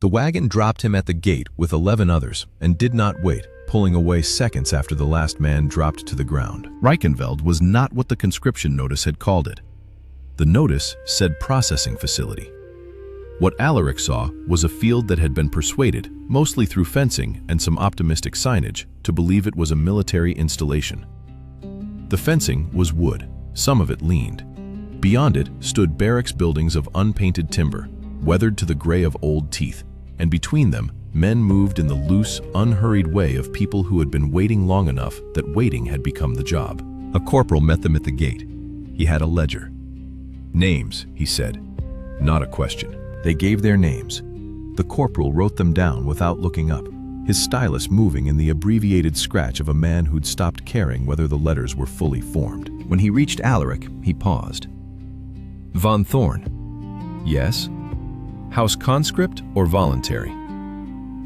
The wagon dropped him at the gate with 11 others and did not wait, pulling away seconds after the last man dropped to the ground. Reichenfeld was not what the conscription notice had called it. The notice said processing facility. What Alaric saw was a field that had been persuaded, mostly through fencing and some optimistic signage, to believe it was a military installation. The fencing was wood, some of it leaned. Beyond it stood barracks buildings of unpainted timber, weathered to the gray of old teeth, and between them, men moved in the loose, unhurried way of people who had been waiting long enough that waiting had become the job. A corporal met them at the gate. He had a ledger. "Names," he said. Not a question. They gave their names. The corporal wrote them down without looking up, his stylus moving in the abbreviated scratch of a man who'd stopped caring whether the letters were fully formed. When he reached Alaric, he paused. "Von Thorn." "Yes." "House conscript or voluntary?"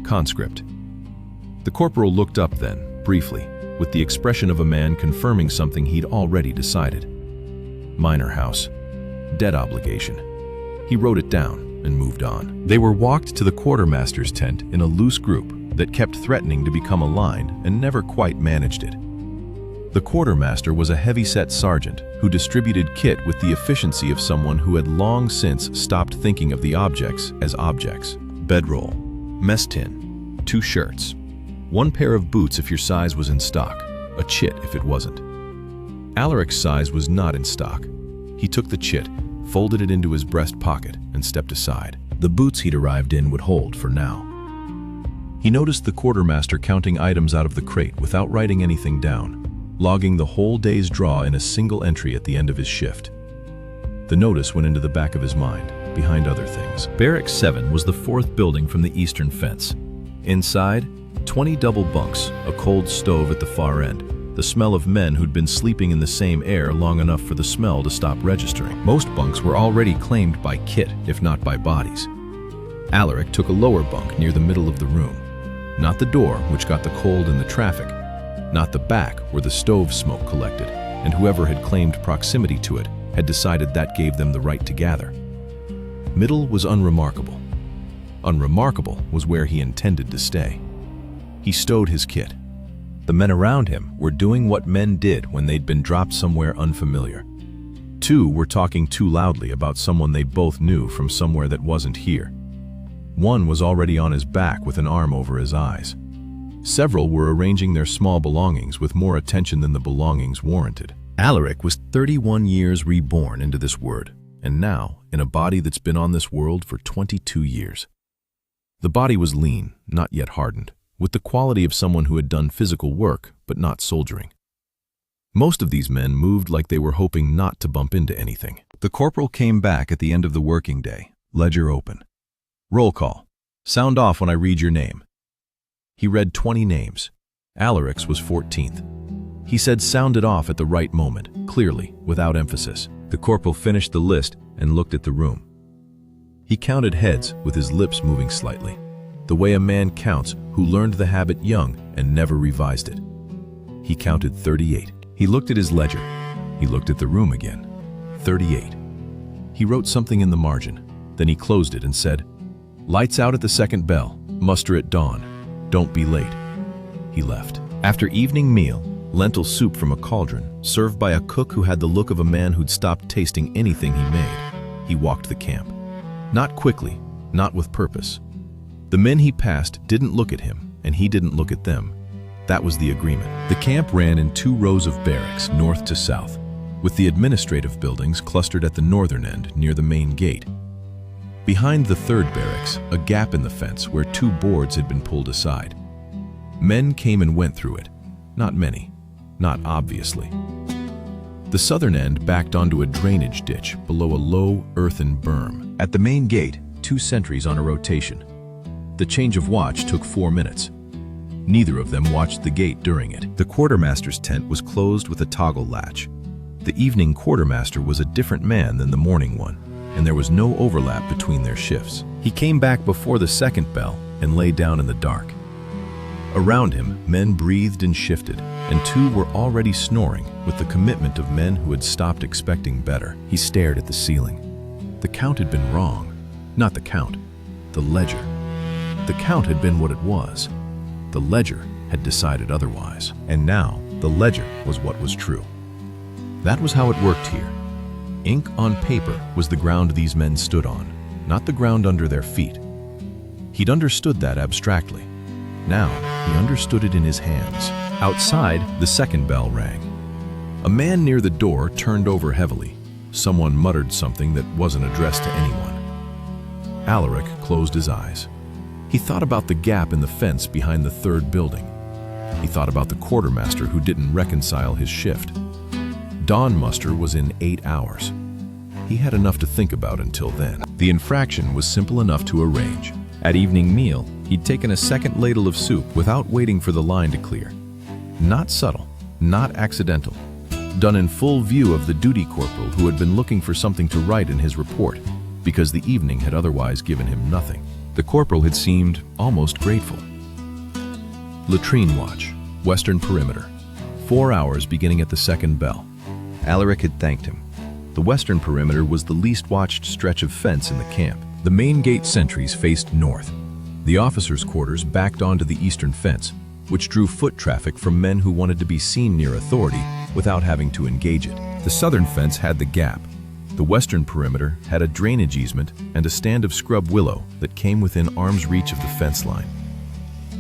"Conscript." The corporal looked up then, briefly, with the expression of a man confirming something he'd already decided. "Minor house. Debt obligation." He wrote it down and moved on. They were walked to the quartermaster's tent in a loose group that kept threatening to become a line and never quite managed it. The quartermaster was a heavy-set sergeant who distributed kit with the efficiency of someone who had long since stopped thinking of the objects as objects. Bedroll, mess tin, 2 shirts, 1 pair of boots if your size was in stock, a chit if it wasn't. Alaric's size was not in stock. He took the chit, folded it into his breast pocket, and stepped aside. The boots he'd arrived in would hold for now. He noticed the quartermaster counting items out of the crate without writing anything down, logging the whole day's draw in a single entry at the end of his shift. The notice went into the back of his mind, behind other things. Barracks 7 was the 4th building from the eastern fence. Inside, 20 double bunks, a cold stove at the far end, the smell of men who'd been sleeping in the same air long enough for the smell to stop registering. Most bunks were already claimed by kit, if not by bodies. Alaric took a lower bunk near the middle of the room. Not the door, which got the cold and the traffic. Not the back, where the stove smoke collected, and whoever had claimed proximity to it had decided that gave them the right to gather. Middle was unremarkable. Unremarkable was where he intended to stay. He stowed his kit. The men around him were doing what men did when they'd been dropped somewhere unfamiliar. 2 were talking too loudly about someone they both knew from somewhere that wasn't here. 1 was already on his back with an arm over his eyes. Several were arranging their small belongings with more attention than the belongings warranted. Alaric was 31 years reborn into this world, and now in a body that's been on this world for 22 years. The body was lean, not yet hardened, with the quality of someone who had done physical work, but not soldiering. Most of these men moved like they were hoping not to bump into anything. The corporal came back at the end of the working day, ledger open. "Roll call. Sound off when I read your name." He read 20 names. Alaric's was 14th. He said sound it off at the right moment, clearly, without emphasis. The corporal finished the list and looked at the room. He counted heads with his lips moving slightly, the way a man counts who learned the habit young and never revised it. He counted 38. He looked at his ledger. He looked at the room again. 38. He wrote something in the margin. Then he closed it and said, "Lights out at the second bell. Muster at dawn. Don't be late." He left. After evening meal, lentil soup from a cauldron, served by a cook who had the look of a man who'd stopped tasting anything he made, he walked the camp. Not quickly, not with purpose. The men he passed didn't look at him, and he didn't look at them. That was the agreement. The camp ran in 2 rows of barracks, north to south, with the administrative buildings clustered at the northern end near the main gate. Behind the 3rd barracks, a gap in the fence where 2 boards had been pulled aside. Men came and went through it. Not many. Not obviously. The southern end backed onto a drainage ditch below a low earthen berm. At the main gate, 2 sentries on a rotation. The change of watch took 4 minutes. Neither of them watched the gate during it. The quartermaster's tent was closed with a toggle latch. The evening quartermaster was a different man than the morning one, and there was no overlap between their shifts. He came back before the 2nd bell and lay down in the dark. Around him, men breathed and shifted, and 2 were already snoring with the commitment of men who had stopped expecting better. He stared at the ceiling. The count had been wrong. Not the count, the ledger. the count had been what it was. The ledger had decided otherwise, and now the ledger was what was true. That was how it worked here. Ink on paper was the ground these men stood on, not the ground under their feet. He'd understood that abstractly. Now, he understood it in his hands. Outside, the second bell rang. A man near the door turned over heavily. Someone muttered something that wasn't addressed to anyone. Alaric closed his eyes. He thought about the gap in the fence behind the third building. He thought about the quartermaster who didn't reconcile his shift. Dawn muster was in 8 hours. He had enough to think about until then. The infraction was simple enough to arrange. At evening meal, he'd taken a second ladle of soup without waiting for the line to clear. Not subtle, not accidental. Done in full view of the duty corporal who had been looking for something to write in his report, because the evening had otherwise given him nothing. The corporal had seemed almost grateful. Latrine watch, western perimeter. 4 hours beginning at the second bell. Alaric had thanked him. The western perimeter was the least watched stretch of fence in the camp. The main gate sentries faced north. The officers' quarters backed onto the eastern fence, which drew foot traffic from men who wanted to be seen near authority without having to engage it. The southern fence had the gap. The western perimeter had a drainage easement and a stand of scrub willow that came within arm's reach of the fence line.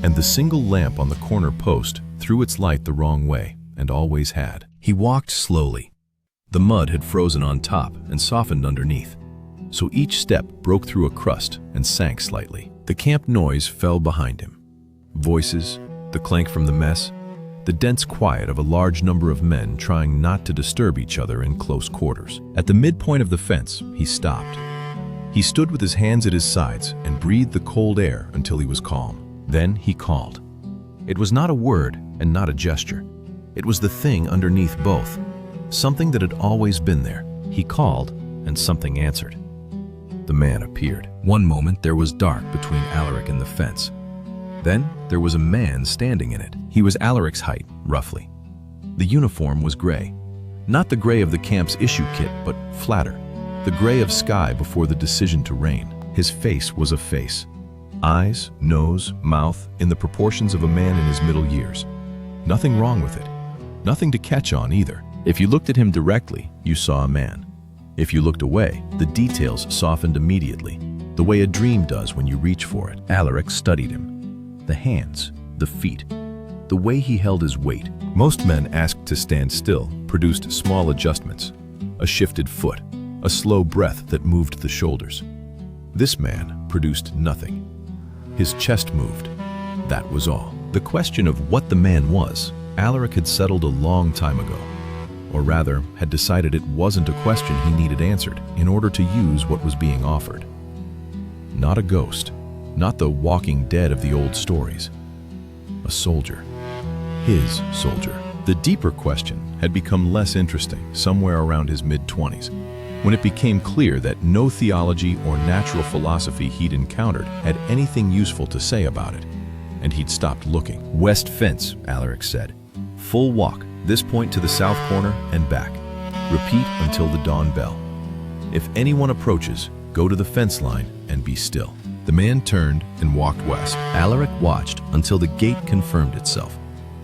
And the single lamp on the corner post threw its light the wrong way, and always had. He walked slowly. The mud had frozen on top and softened underneath, so each step broke through a crust and sank slightly. The camp noise fell behind him. Voices, the clank from the mess, the dense quiet of a large number of men trying not to disturb each other in close quarters. At the midpoint of the fence, he stopped. He stood with his hands at his sides and breathed the cold air until he was calm. Then he called. It was not a word and not a gesture. It was the thing underneath both, something that had always been there. He called, and something answered. The man appeared. One moment there was dark between Alaric and the fence. Then there was a man standing in it. He was Alaric's height, roughly. The uniform was gray. Not the gray of the camp's issue kit, but flatter. The gray of sky before the decision to reign. His face was a face. Eyes, nose, mouth, in the proportions of a man in his middle years. Nothing wrong with it. Nothing to catch on either. If you looked at him directly, you saw a man. If you looked away, the details softened immediately, the way a dream does when you reach for it. Alaric studied him. The hands, the feet, the way he held his weight. Most men asked to stand still produced small adjustments, a shifted foot, a slow breath that moved the shoulders. This man produced nothing. His chest moved. That was all. The question of what the man was, Alaric had settled a long time ago. Or rather, had decided it wasn't a question he needed answered in order to use what was being offered. Not a ghost, not the walking dead of the old stories. A soldier. His soldier. The deeper question had become less interesting somewhere around his mid-20s, when it became clear that no theology or natural philosophy he'd encountered had anything useful to say about it, and he'd stopped looking. West fence, Alaric said. Full walk, this point to the south corner and back. Repeat until the dawn bell. If anyone approaches, go to the fence line and be still. The man turned and walked west. Alaric watched until the gate confirmed itself.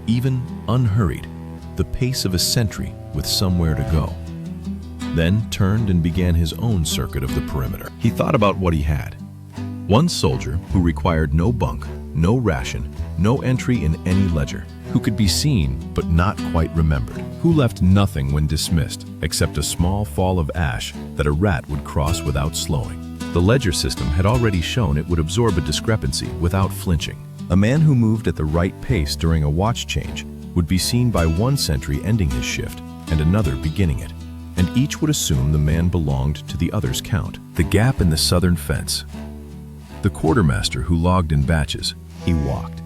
Even unhurried, the pace of a sentry with somewhere to go. Then turned and began his own circuit of the perimeter. He thought about what he had. One soldier who required no bunk, no ration, no entry in any ledger, who could be seen but not quite remembered, who left nothing when dismissed except a small fall of ash that a rat would cross without slowing. The ledger system had already shown it would absorb a discrepancy without flinching. A man who moved at the right pace during a watch change would be seen by one sentry ending his shift and another beginning it, and each would assume the man belonged to the other's count. The gap in the southern fence. The quartermaster who logged in batches, he walked.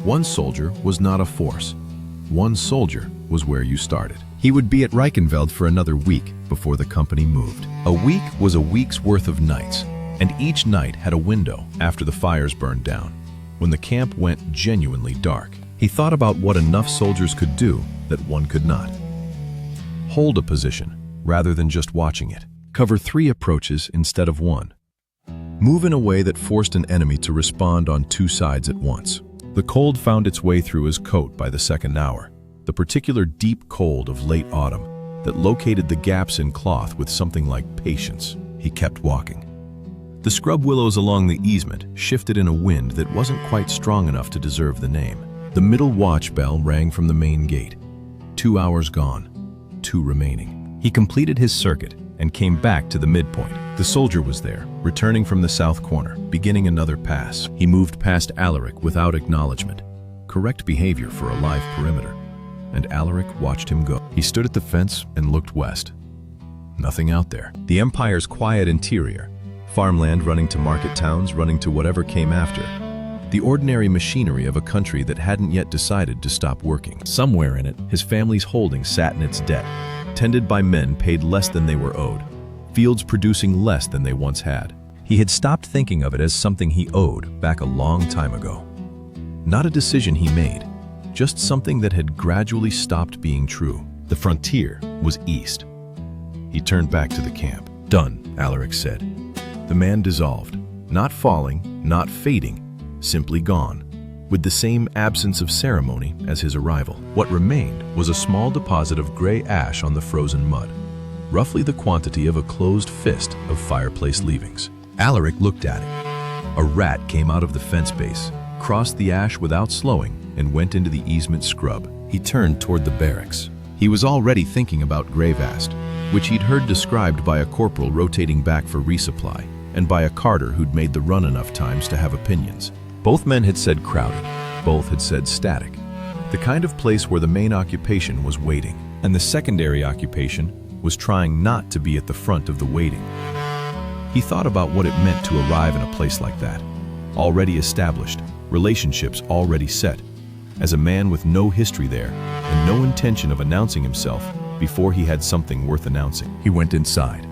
One soldier was not a force. One soldier was where you started. He would be at Reichenfeld for another week before the company moved. A week was a week's worth of nights, and each night had a window after the fires burned down, when the camp went genuinely dark. He thought about what enough soldiers could do that one could not. Hold a position rather than just watching it. Cover 3 approaches instead of 1. Move in a way that forced an enemy to respond on two sides at once. The cold found its way through his coat by the second hour, the particular deep cold of late autumn that located the gaps in cloth with something like patience. He kept walking. The scrub willows along the easement shifted in a wind that wasn't quite strong enough to deserve the name. The middle watch bell rang from the main gate. 2 hours gone, 2 remaining. He completed his circuit and came back to the midpoint. The soldier was there, returning from the south corner, beginning another pass. He moved past Alaric without acknowledgement. Correct behavior for a live perimeter. And Alaric watched him go. He stood at the fence and looked west. Nothing out there. The Empire's quiet interior. Farmland running to market towns, running to whatever came after. The ordinary machinery of a country that hadn't yet decided to stop working. Somewhere in it, his family's holdings sat in its debt, tended by men paid less than they were owed, fields producing less than they once had. He had stopped thinking of it as something he owed back a long time ago. Not a decision he made, just something that had gradually stopped being true. The frontier was east. He turned back to the camp. Done, Alaric said. The man dissolved, not falling, not fading, simply gone, with the same absence of ceremony as his arrival. What remained was a small deposit of gray ash on the frozen mud, roughly the quantity of a closed fist of fireplace leavings. Alaric looked at it. A rat came out of the fence base, crossed the ash without slowing, and went into the easement scrub. He turned toward the barracks. He was already thinking about Gravast, which he'd heard described by a corporal rotating back for resupply, and by a carter who'd made the run enough times to have opinions. Both men had said crowded, both had said static. The kind of place where the main occupation was waiting, and the secondary occupation was trying not to be at the front of the waiting. He thought about what it meant to arrive in a place like that, already established, relationships already set, as a man with no history there and no intention of announcing himself before he had something worth announcing. He went inside.